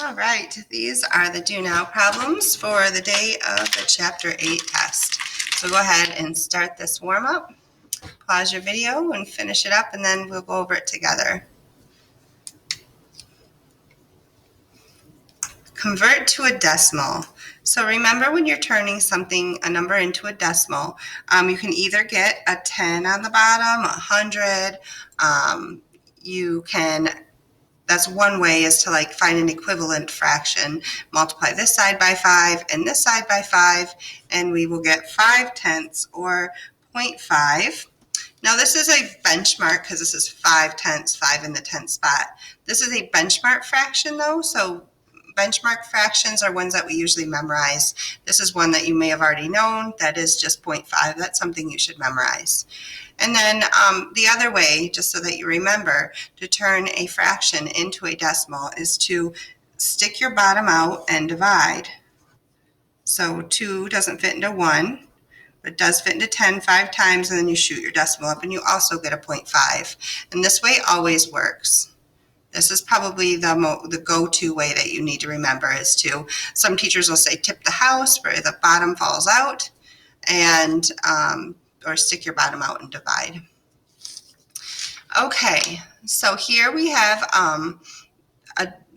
All right, these are the do now problems for the day of the Chapter 8 test. So go ahead and start this warm up, pause your video and finish it up, and then we'll go over it together. Convert to a decimal. So remember, when you're turning a number into a decimal, you can either get a 10 on the bottom, 100. That's one way, is to find an equivalent fraction. Multiply this side by 5 and this side by 5, and we will get 5/10 or 0.5. Now this is a benchmark because this is 5/10, 5 in the 10th spot. This is a benchmark fraction though, so benchmark fractions are ones that we usually memorize. This is one that you may have already known. That is just 0.5. That's something you should memorize. And then the other way, just so that you remember, to turn a fraction into a decimal is to stick your bottom out and divide. So 2 doesn't fit into 1, but it does fit into 10 5 times, and then you shoot your decimal up, and you also get a 0.5. And this way always works. This is probably the go-to way that you need to remember, is to, some teachers will say tip the house where the bottom falls out, and or stick your bottom out and divide. Okay, so here we have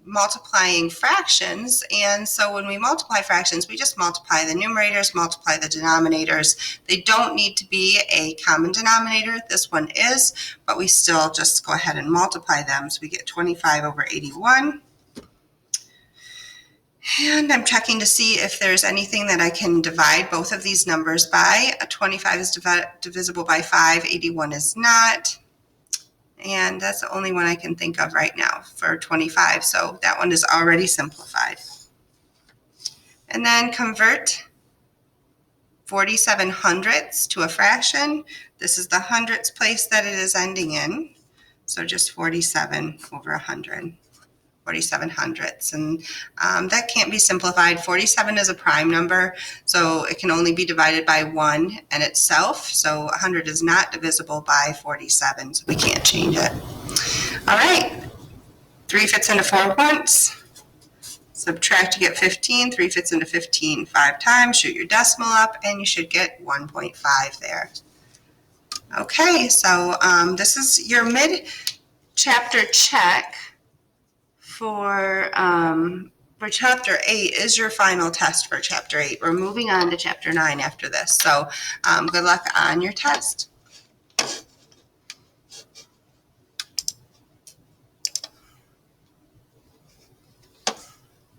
multiplying fractions, and so when we multiply fractions, we just multiply the numerators, multiply the denominators. They don't need to be a common denominator. This one is, but we still just go ahead and multiply them. So we get 25 over 81. And I'm checking to see if there's anything that I can divide both of these numbers by. 25 is divisible by 5, 81 is not. And that's the only one I can think of right now for 25. So that one is already simplified. And then convert 47 hundredths to a fraction. This is the hundredths place that it is ending in. So just 47 over 100. 47 hundredths, and that can't be simplified. 47 is a prime number, so it can only be divided by 1 and itself. So 100 is not divisible by 47, so we can't change it. All right, 3 fits into 4 once. Subtract to get 15. 3 fits into 15 5 times. Shoot your decimal up, and you should get 1.5 there. Okay, so this is your mid-chapter check. For Chapter 8 is your final test for Chapter 8. We're moving on to Chapter 9 after this. So good luck on your test.